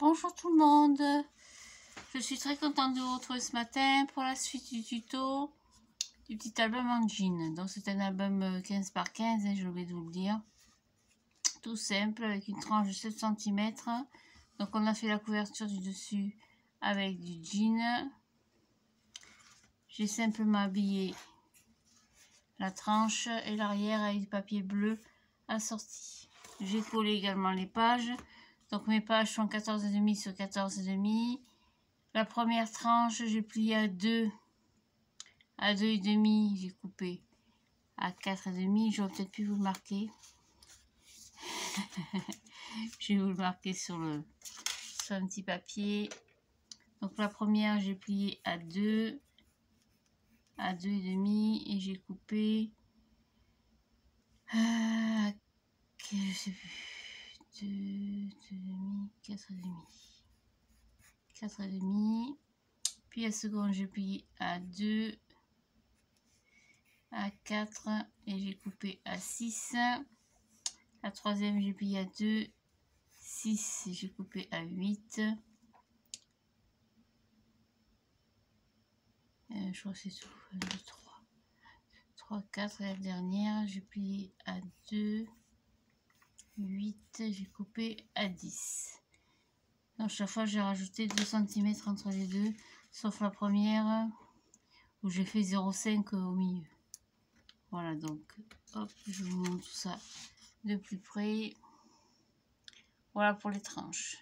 Bonjour tout le monde, je suis très contente de vous retrouver ce matin pour la suite du tuto du petit album en jean. Donc c'est un album 15 par 15, j'ai oublié de vous le dire. Tout simple avec une tranche de 7 cm. Donc on a fait la couverture du dessus avec du jean. J'ai simplement habillé la tranche et l'arrière avec du papier bleu assorti. J'ai collé également les pages. Donc mes pages sont 14,5 sur 14,5. La première tranche, j'ai plié à 2 et demi, j'ai coupé à 4,5. J'aurais peut-être pu vous le marquer. Je vais vous le marquer sur un petit papier. Donc la première, j'ai plié à 2 et demi et j'ai coupé je sais plus, 2 demi, 4 et demi. Puis la seconde, j'ai plié à 2, à 4 et j'ai coupé à 6. La troisième, j'ai plié à 2, 6 et j'ai coupé à 8. Je crois que c'est tout. 1, 2, 3, 4. Et la dernière, j'ai plié à 2, 8, j'ai coupé à 10. Donc chaque fois, j'ai rajouté 2 cm entre les deux, sauf la première où j'ai fait 0,5 au milieu. Voilà, donc hop, je vous montre tout ça de plus près. Voilà pour les tranches.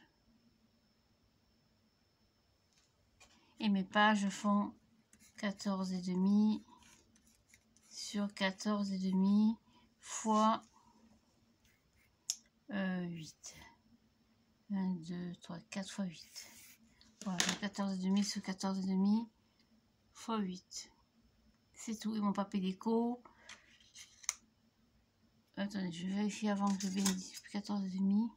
Et mes pages font 14,5 sur 14,5 fois 8. 1, 2, 3, 4 fois 8. Voilà, 14,5 sur 14,5 fois 8. C'est tout. Et mon papier déco. Attendez, je vais vérifier avant que je bien dise 14,5.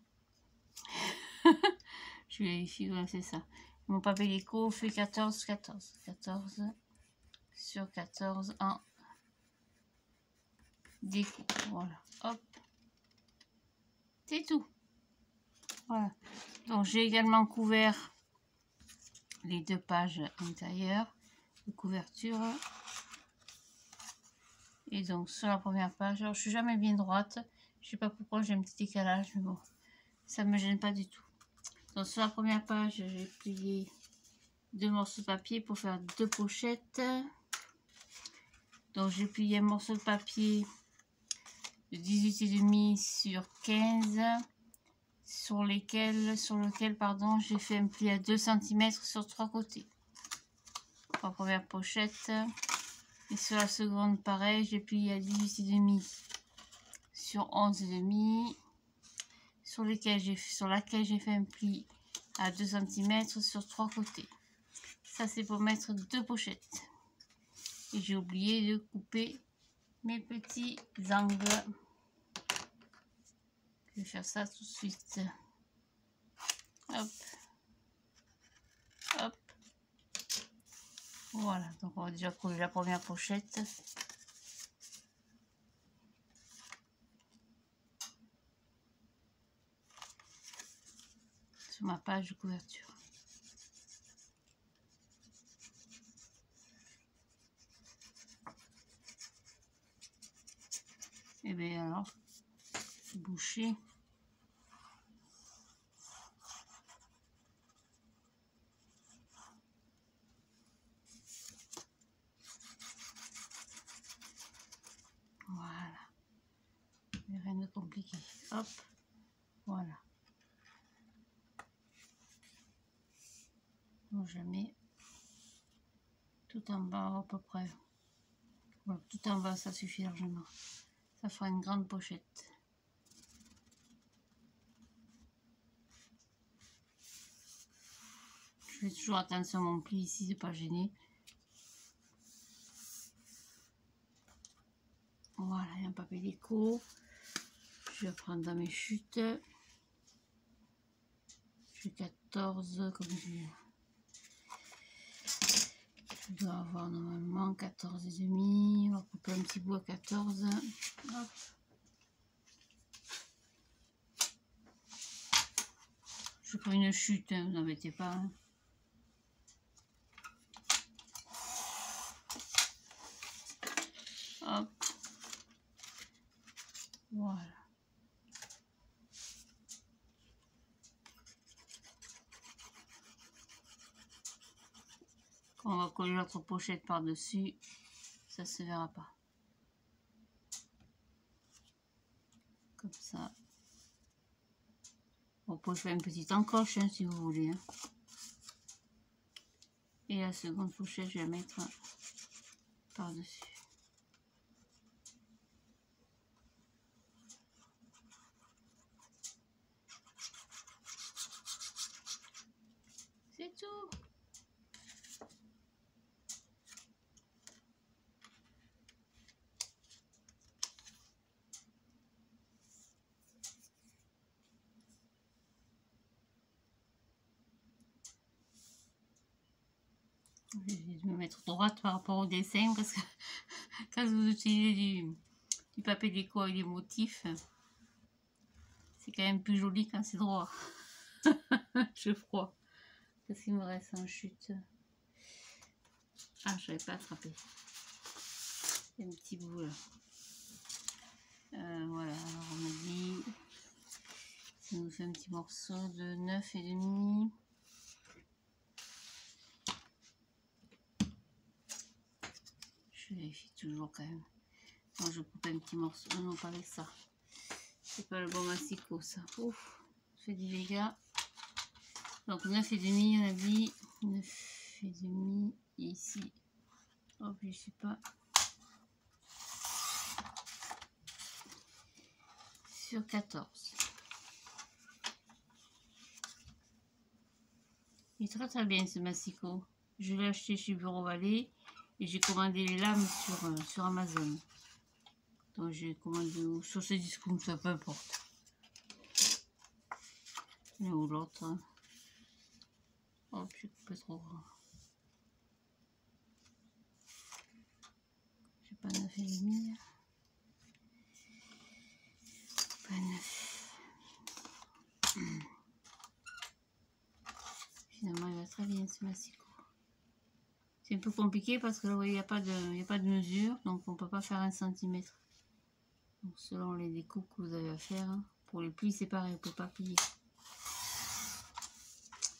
Je vérifie, ouais, c'est ça. Mon papier déco fait 14, 14. 14 sur 14 en déco. Voilà, hop. C'est tout. Voilà. Donc j'ai également couvert les 2 pages intérieures de couverture. Et donc sur la première page, alors je suis jamais bien droite. Je sais pas pourquoi j'ai un petit décalage, mais bon, ça me gêne pas du tout. Donc sur la première page, j'ai plié 2 morceaux de papier pour faire 2 pochettes. Donc j'ai plié un morceau de papier de 18,5 sur 15. Sur lequel j'ai fait un pli à 2 cm sur 3 côtés. Pour la première pochette. Et sur la seconde, pareil, j'ai plié à 18,5 sur 11,5. Sur laquelle j'ai fait un pli à 2 cm sur 3 côtés. Ça, c'est pour mettre 2 pochettes. Et j'ai oublié de couper mes petits angles. Je vais faire ça tout de suite. Hop. Hop. Voilà, donc on va déjà coller la première pochette. Sur ma page de couverture. Et bien alors, boucher. Voilà. Rien de compliqué. Hop. Voilà. Donc je mets tout en bas à peu près. Voilà, tout en bas, ça suffit largement. Ça fera une grande pochette. Je fais toujours attention à mon pli ici, de pas gêner. Voilà, il y a un papier déco. Je vais prendre dans mes chutes. J'ai 14, comme je dois avoir normalement 14,5. On va couper un petit bout à 14. Hop. Je prends une chute, hein, vous n'embêtez pas. Hein. Hop. Voilà. Quand on va coller l'autre pochette par-dessus, ça se verra pas. Comme ça. Vous pouvez faire une petite encoche hein, si vous voulez. Hein. Et la seconde pochette, je vais la mettre par-dessus. C'est tout. Je vais me mettre droite par rapport au dessin parce que quand vous utilisez du papier déco avec des motifs, c'est quand même plus joli quand c'est droit. Je crois. Qu'est-ce qu'il me reste en chute? Ah, je n'avais pas attrapé. Il y a un petit bout là. Voilà, alors on a dit, ça nous fait un petit morceau de 9,5. Je vérifie toujours quand même. Moi je coupe un petit morceau. Non, non, pas avec ça. C'est pas le bon massicot ça. Ouf, ça fait des dégâts. Donc 9,5, on a dit. 9,5 ici. Hop, je sais pas. Sur 14. Il est très très bien ce massicot. Je l'ai acheté chez Bureau Vallée et j'ai commandé les lames sur Amazon. Donc j'ai commandé sur ce discount, ça peu importe. L'un ou l'autre. Hop, j'ai coupé trop grand. J'ai pas 9,5. Pas 9. Finalement, il va très bien ce massicot. C'est un peu compliqué parce que là, il n'y a pas de mesure, donc on ne peut pas faire 1 cm. Donc, selon les découpes que vous avez à faire, hein. Pour les plis, c'est pareil, on ne peut pas plier.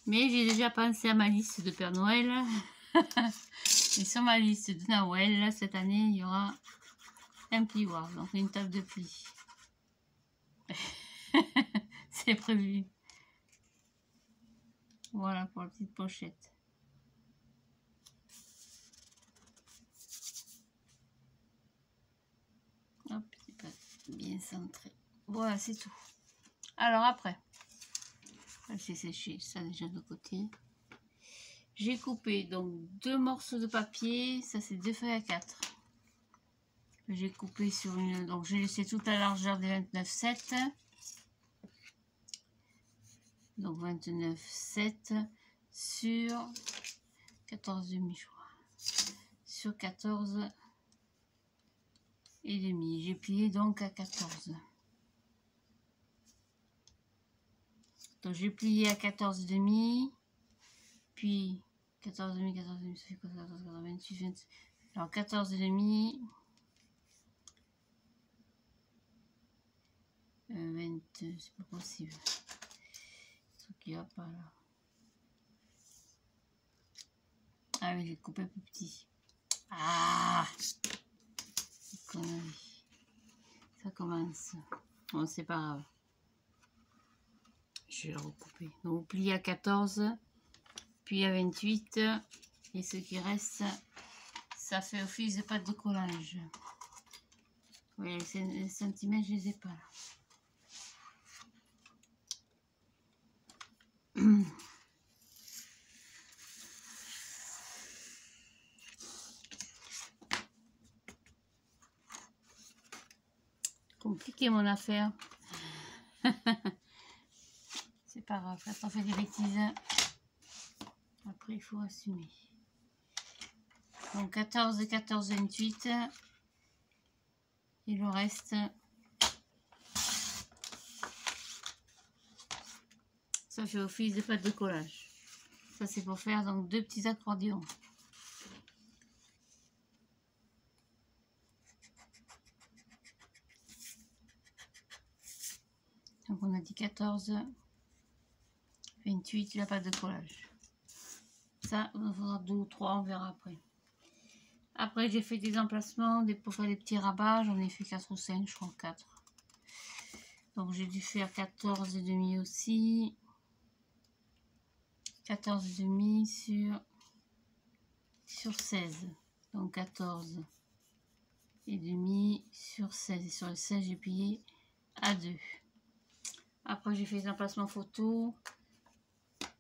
Mais j'ai déjà pensé à ma liste de Père Noël. Et sur ma liste de Noël, cette année, il y aura un plioir, donc une table de pli. C'est prévu. Voilà pour la petite pochette. Hop, c'est pas bien centré. Voilà, c'est tout. Alors après, j'ai séché ça déjà de côté. J'ai coupé donc 2 morceaux de papier, ça c'est 2 feuilles à 4. J'ai coupé sur une, donc j'ai laissé toute la largeur des 29,7. Donc 29,7 sur 14,5 je crois. Sur 14 et demi. J'ai plié donc à 14. Donc j'ai plié à 14,5. Puis 14,5, 14,5, ça fait quoi? 14, 28, 28. Alors 14,5. 20, c'est pas possible. Ce qu'il n'y a pas là. Ah oui, j'ai coupé plus petit. Ah! Connerie. Ça commence. Bon, c'est pas grave. Je vais le recouper. Donc, vous pliez à 14, puis à 28. Et ce qui reste, ça fait office de pâte de collage. Oui, les centimètres, je les ai pas là. Compliqué mon affaire. C'est pas grave, quand on fait des bêtises, après il faut assumer. Donc 14, 14, 28. Et le reste, Ça fait office de pâte de collage. Ça c'est pour faire donc 2 petits accordéons. Donc on a dit 14, 28 la pâte de collage. Ça, il en faudra 2 ou 3, on verra après. Après j'ai fait des emplacements pour faire des petits rabats, j'en ai fait 4 ou 5, je crois 4. Donc j'ai dû faire 14 et demi aussi. 14 et demi sur 16. Donc 14 et demi sur 16. Et sur le 16 j'ai plié à 2. Après j'ai fait les emplacements photos.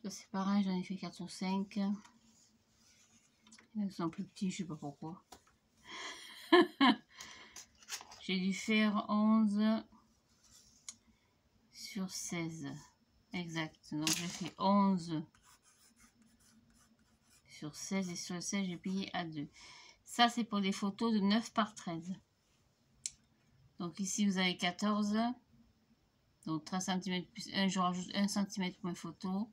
C'est pareil, j'en ai fait 4 ou 5. Ils sont plus petits, je sais pas pourquoi. J'ai dû faire 11 sur 16. Exact. Donc j'ai fait 11 sur 16 et sur le 16 j'ai plié à 2. Ça c'est pour des photos de 9 par 13. Donc ici vous avez 14. Donc 13 cm plus 1, je rajoute 1 cm pour mes photos.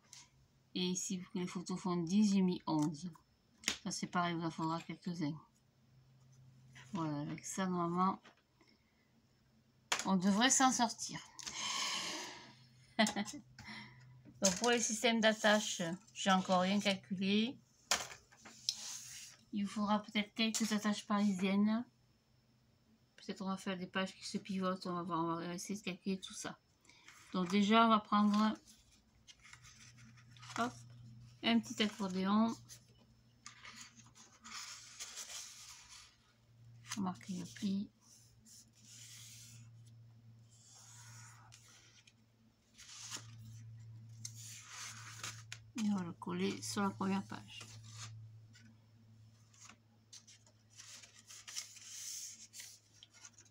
Et ici, pour que les photos font 10, j'ai mis 11. Ça c'est pareil, il vous en faudra quelques-uns. Voilà, avec ça, normalement, on devrait s'en sortir. Donc pour les systèmes d'attache, j'ai encore rien calculé. Il vous faudra peut-être quelques attaches parisiennes. Peut-être on va faire des pages qui se pivotent, on va essayer de calculer tout ça. Donc déjà, on va prendre hop, un petit accordéon. On va marquer le pli. Et on va le coller sur la première page.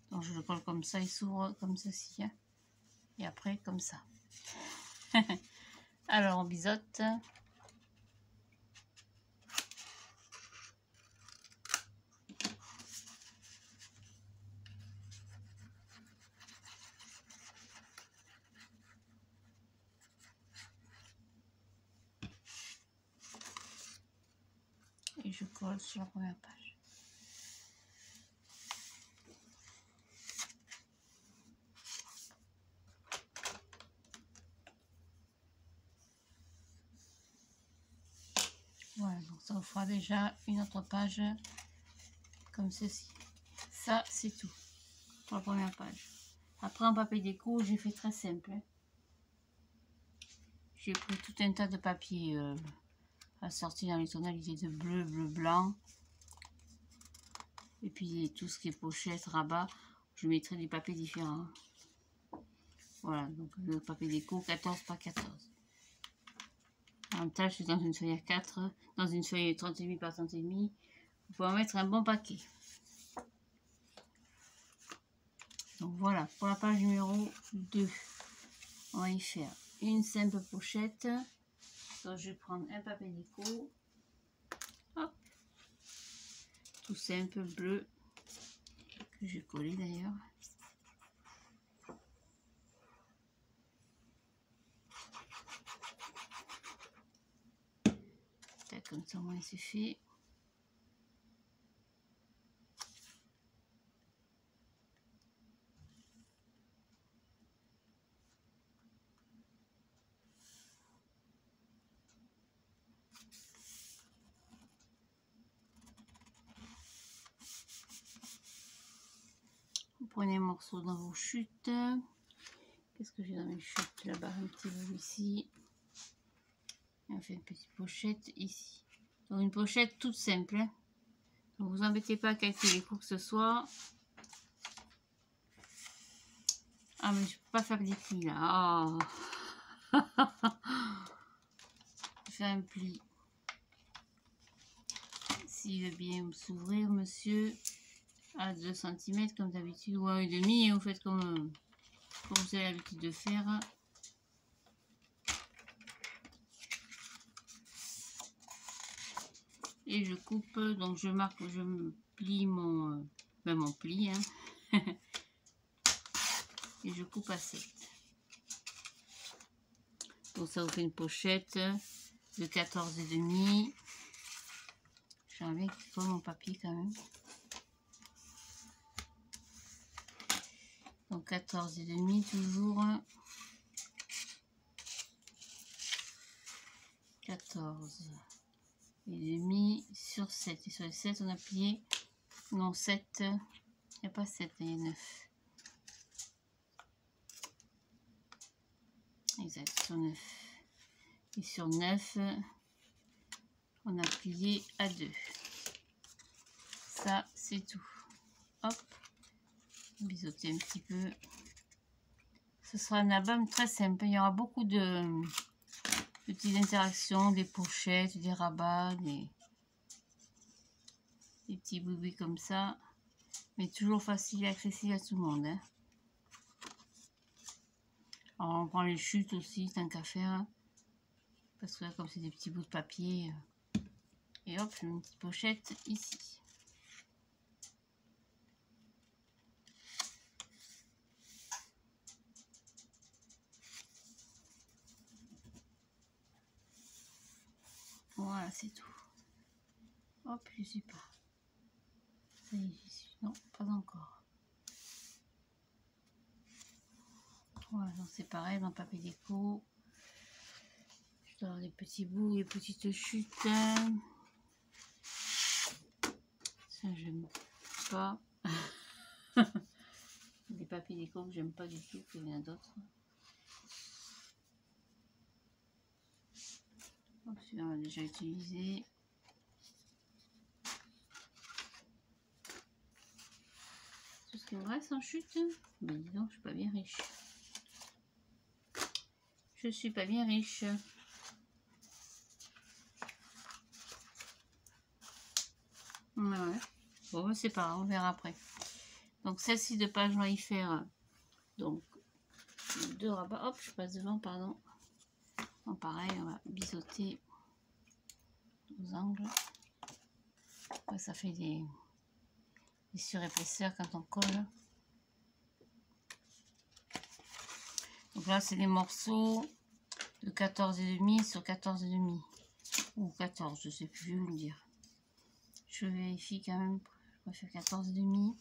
Donc je le colle comme ça, il s'ouvre comme ceci. Hein. Et après comme ça. Alors on biseaute. Et je colle sur la première page. Voilà, donc ça vous fera déjà une autre page comme ceci. Ça, c'est tout pour la première page. Après, en papier déco, j'ai fait très simple. Hein. J'ai pris tout un tas de papier assorti dans les tonalités de bleu, bleu, blanc. Et puis tout ce qui est pochette, rabat, je mettrai des papiers différents. Voilà, donc le papier déco 14 par 14. L'avantage, c'est dans une feuille A4, dans une feuille 30,5 par 30,5, vous pouvez en mettre un bon paquet. Donc voilà, pour la page numéro 2, on va y faire une simple pochette. Donc je vais prendre un papier déco. Hop. Tout simple, bleu, que je vais coller d'ailleurs. Comme ça, au moins c'est fait. Vous prenez un morceau dans vos chutes. Qu'est-ce que j'ai dans mes chutes là-bas? Un petit bout ici. Et on fait une petite pochette ici. Donc une pochette toute simple. Hein. Donc vous embêtez pas à calculer quoi que ce soit. Ah mais je peux pas faire des plis là. Oh. Je fais un pli. S'il veut bien s'ouvrir, monsieur, à 2 cm comme d'habitude, ou à 1,5, et vous faites comme vous avez l'habitude de faire. Et je coupe, donc je marque, je plie mon pli, hein. Et je coupe à 7. Donc ça vous fait une pochette de 14,5. J'aimerais bien qu'il colle mon papier quand même. Donc 14,5 toujours. 14,5 sur 7. Et sur les 7, on a plié. Non, 7. Il n'y a pas 7, il y a 9. Exact, sur 9. Et sur 9, on a plié à 2. Ça, c'est tout. Hop. Biseauter un petit peu. Ce sera un album très simple. Il y aura beaucoup de petites interactions, des pochettes, des rabats, des petits boubis comme ça. Mais toujours facile et accessible à tout le monde. Hein. Alors on prend les chutes aussi, tant qu'à faire. Parce que là, comme c'est des petits bouts de papier. Et hop, je mets une petite pochette ici. Voilà, c'est tout. Hop, je suis pas. Ça y est, j'y suis. Non, pas encore. Voilà, donc c'est pareil dans le papier déco. Je dois avoir des petits bouts, des petites chutes. Ça, j'aime pas. Des papiers déco que j'aime pas du tout, qu'il y en a d'autres. Celui-là, on l'a déjà utilisé. Tout ce qui me reste en chute. Mais dis donc, je suis pas bien riche. Je suis pas bien riche. Ouais. Bon, c'est pas grave, on verra après. Donc, celle-ci de page, on va y faire. Donc, 2 rabats. Hop, je passe devant, pardon. Donc, pareil, on va biseauter aux angles. Ouais, ça fait des surépaisseurs quand on colle. Donc là, c'est des morceaux de 14,5 sur 14,5. Ou 14, je sais plus, je vais vous le dire. Je vérifie quand même. Je préfère 14,5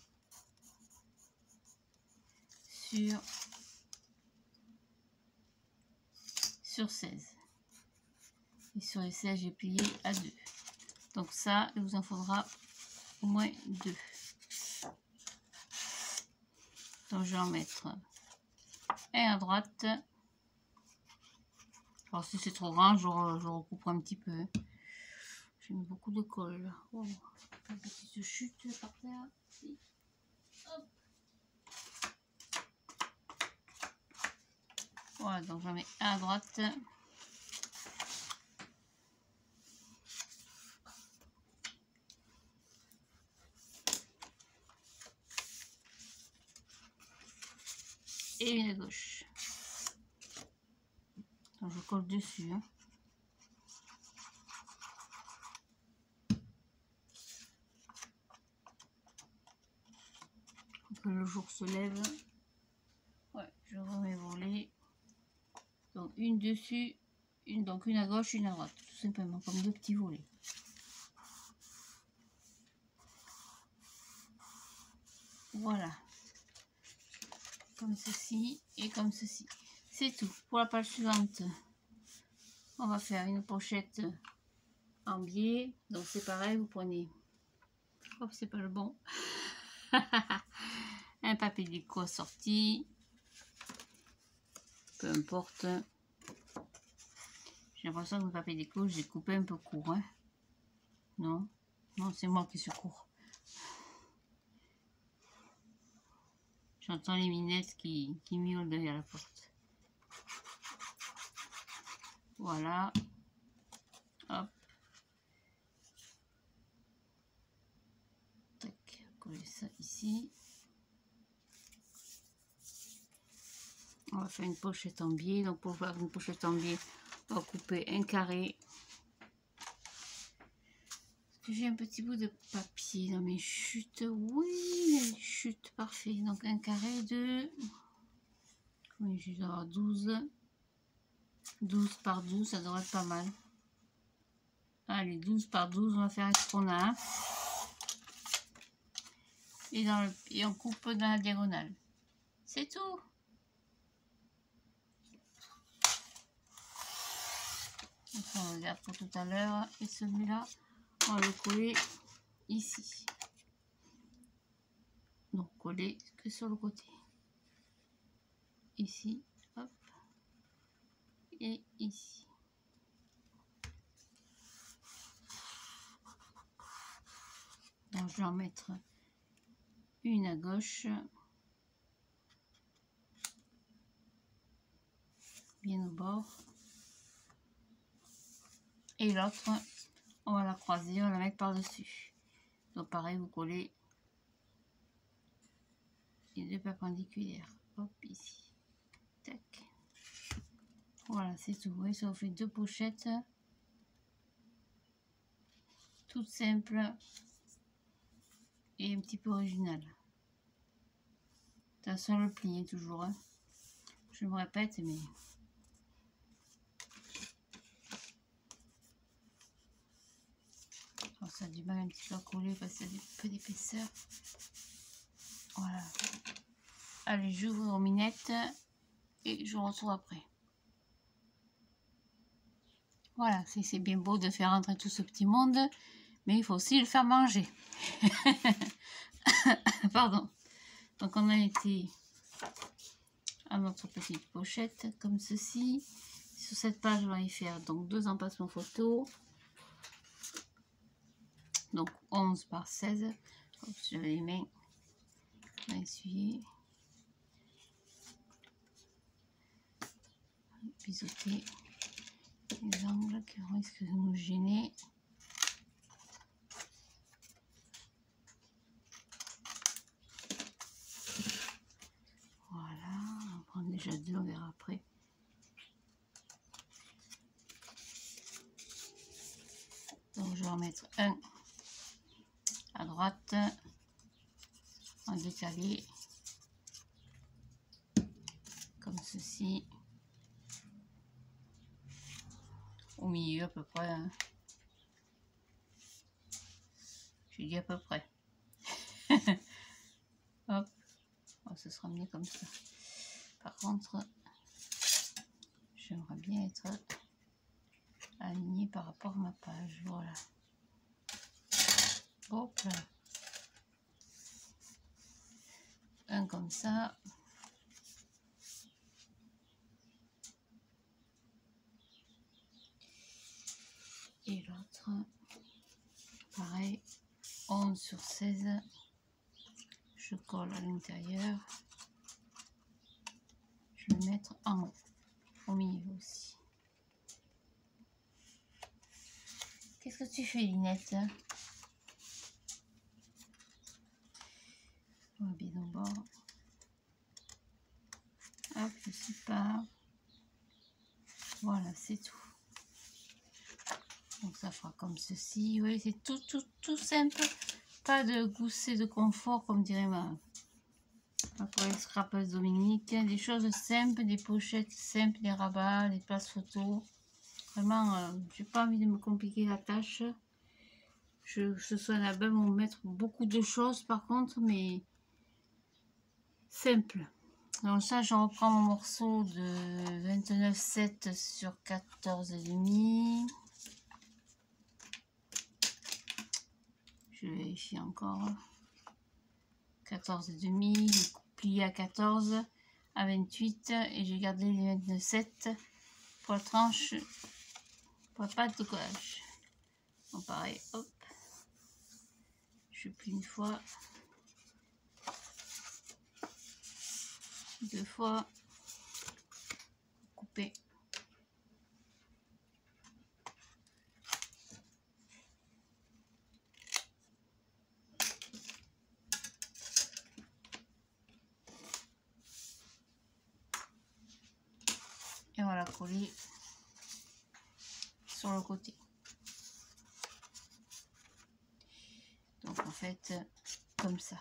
sur 16. Et sur les 16, j'ai plié à 2. Donc ça, il vous en faudra au moins 2. Donc je vais en mettre un à droite. Alors si c'est trop grand, je recoupe un petit peu. J'ai mis beaucoup de colle. Oh, une petite chute par terre. Hop. Voilà, donc j'en mets un à droite. Et une à gauche. Donc je colle dessus. Hein. Que le jour se lève. Ouais, je remets volée. Donc une dessus, donc une à gauche, une à droite, tout simplement, comme 2 petits volets. Voilà. Comme ceci et comme ceci. C'est tout. Pour la page suivante, on va faire une pochette en biais. Donc c'est pareil, vous prenez... Hop, c'est pas le bon. Un papier déco assorti. Peu importe. J'ai l'impression que le papier déco, j'ai coupé un peu court. Hein. Non, non, c'est moi qui suis court. J'entends les minettes qui miaulent derrière la porte. Voilà. Hop. Tac, coller ça ici. On va faire une pochette en biais. Donc pour faire une pochette en biais, on va couper un carré. J'ai un petit bout de papier dans mes chutes. Oui, chute, parfait. Donc un carré de... Oui, je dois avoir 12. 12 par 12, ça devrait être pas mal. Allez, 12 par 12, on va faire ce qu'on a. Et on coupe dans la diagonale. C'est tout. Donc on le garde pour tout à l'heure. Et celui-là, on va le coller ici. Donc coller que sur le côté. Ici, hop. Et ici. Donc je vais en mettre une à gauche. Bien au bord. Et l'autre, on va la croiser, on va la mettre par-dessus. Donc pareil, vous collez les deux perpendiculaires. Hop, ici. Tac. Voilà, c'est tout. Vous voyez, ça vous fait deux pochettes. Toutes simples. Et un petit peu originales. Attention le plier toujours. Hein. Je me répète, mais... Alors, ça a du mal un petit peu à coller parce qu'il y a un peu d'épaisseur. Voilà. Allez, j'ouvre aux minettes et je vous retrouve après. Voilà, c'est bien beau de faire entrer tout ce petit monde, mais il faut aussi le faire manger. Pardon. Donc on a été à notre petite pochette comme ceci. Sur cette page, on va y faire donc 2 empassements photo. Donc 11 par 16. Hop, j'avais les mains. On va essuyer. Biseauter les angles qui risquent de nous gêner. Voilà, on va prendre déjà 2, on verra après. Donc je vais en mettre un à droite, en décalé, comme ceci, au milieu à peu près. Hein. J'ai dit à peu près. Hop, oh, ce sera mieux comme ça. Par contre, j'aimerais bien être aligné par rapport à ma page. Voilà. Hop là. Un comme ça. Et l'autre, pareil, 11 sur 16. Je colle à l'intérieur. Je vais le mettre en haut, au milieu aussi. Qu'est-ce que tu fais, Linette? On va bien au bord. Hop, je sépare. Voilà, c'est tout. Donc ça fera comme ceci. Vous voyez, c'est tout simple. Pas de gousset de confort, comme dirait ma collègue scrapeuse Dominique. Des choses simples, des pochettes simples, des rabats, des places photos. Vraiment, j'ai pas envie de me compliquer la tâche. Ce soit un album où mettre beaucoup de choses par contre, mais simple. Donc ça, je reprends mon morceau de 29,7 sur 14,5. Je vérifie encore. 14,5, plié à 14, à 28 et j'ai gardé les 29,7 pour la tranche, pour la pâte de collage. Donc pareil, hop, je plie une fois, 2 fois, couper. Et on va la coller sur le côté. Donc en fait, comme ça,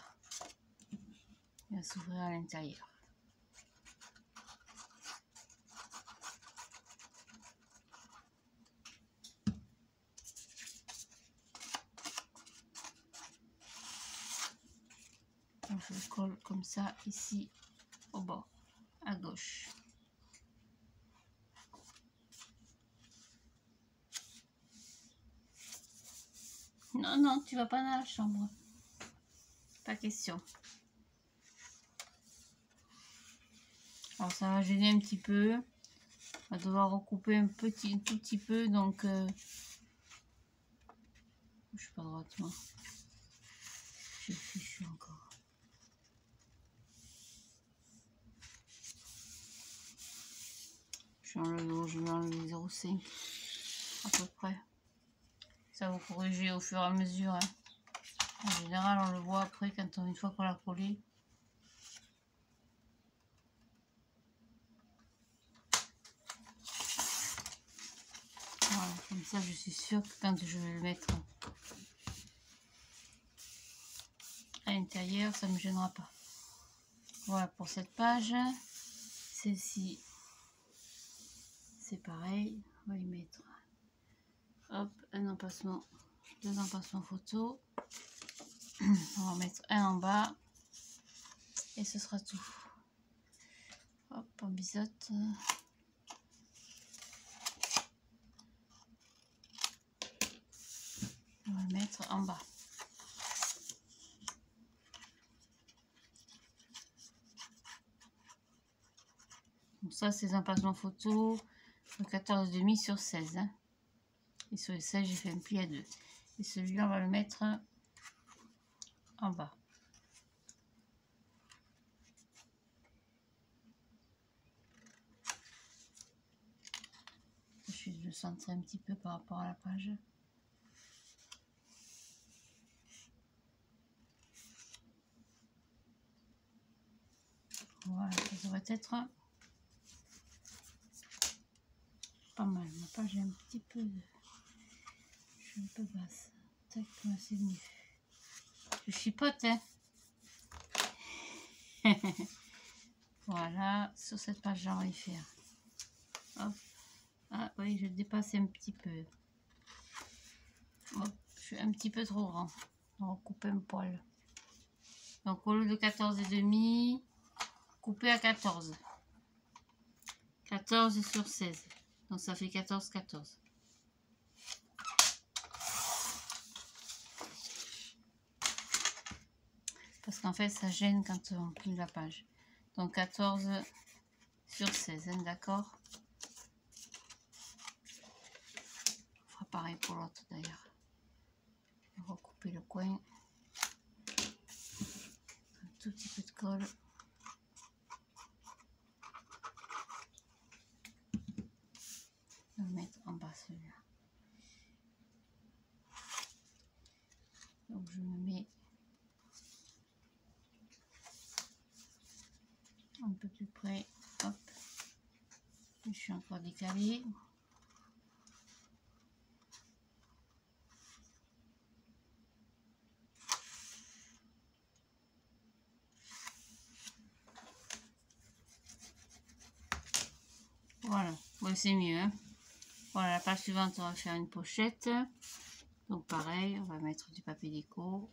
il va s'ouvrir à l'intérieur. je le colle comme ça ici au bord à gauche. Non, non, tu vas pas dans la chambre. Pas question. Alors ça va gêner un petit peu. On va devoir recouper un tout petit peu. Donc, je suis pas droite moi. Je suis fichu encore. Je vais enlever 0,5 à peu près. Ça va corriger au fur et à mesure. Hein. En général, on le voit après quand une fois qu'on l'a collé. Voilà, comme ça, je suis sûre que quand je vais le mettre à l'intérieur, ça ne me gênera pas. Voilà pour cette page. Celle-ci, c'est pareil. On va y mettre hop, un empassement, 2 empassements photo. On va mettre un en bas et ce sera tout. Hop, on biseaute. On va le mettre en bas. Donc ça, c'est les empassements photo de 14,5 sur 16. Hein. Et sur les 16, j'ai fait un pli à 2. Et celui-là, on va le mettre en bas. Je vais le centrer un petit peu par rapport à la page. Voilà, ça devrait être pas mal. Ma page est un petit peu... Je suis un peu basse. Tac, c'est mieux. Je chipote, hein. Voilà, sur cette page-là, on va y faire. Hop. Ah oui, je dépasse un petit peu. Hop, je suis un petit peu trop grand. On va couper un poil. Donc, au lieu de 14,5, couper à 14. 14 sur 16. Donc, ça fait 14, 14. Parce qu'en fait, ça gêne quand on plie la page. Donc, 14 sur 16, hein, d'accord? On fera pareil pour l'autre d'ailleurs. On va recouper le coin. Un tout petit peu de colle. On va mettre en bas celui-là. Donc, je me mets un peu plus près. Hop. Je suis encore décalée. Voilà, ouais, c'est mieux. Hein. Voilà, la page suivante, on va faire une pochette. Donc pareil, on va mettre du papier déco.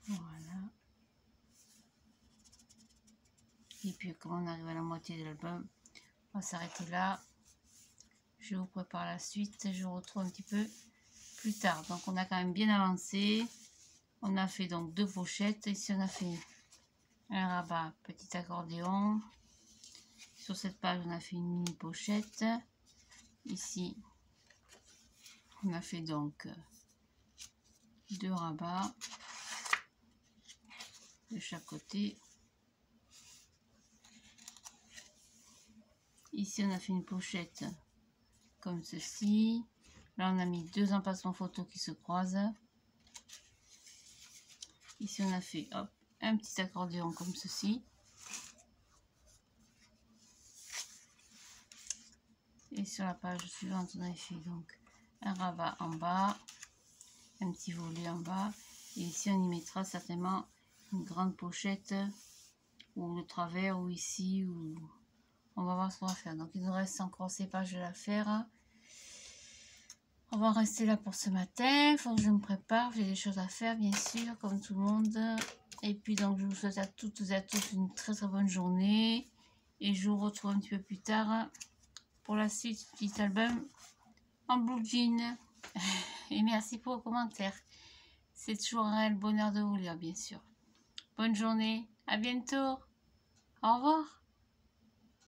Voilà. Et puis quand on arrive à la moitié de l'album, on va s'arrêter là. Je vous prépare la suite, je vous retrouve un petit peu plus tard. Donc on a quand même bien avancé. On a fait donc 2 pochettes. Ici on a fait un rabat petit accordéon. Sur cette page on a fait une mini pochette. Ici on a fait donc 2 rabats de chaque côté. Ici on a fait une pochette comme ceci. Là on a mis 2 empassements photo qui se croisent. Ici on a fait hop, un petit accordéon comme ceci. Et sur la page suivante on a fait donc un rabat en bas, un petit volet en bas Et ici, on y mettra certainement une grande pochette, ou le travers, ou ici, ou... On va voir ce qu'on va faire. Donc, il nous reste encore ces pages à faire. On va rester là pour ce matin. Il faut que je me prépare. J'ai des choses à faire, bien sûr, comme tout le monde. Et puis, donc, je vous souhaite à toutes et à tous une très très bonne journée. Et je vous retrouve un petit peu plus tard pour la suite du petit album en blue jean. Et merci pour vos commentaires. C'est toujours un réel bonheur de vous lire, bien sûr. Bonne journée. À bientôt. Au revoir.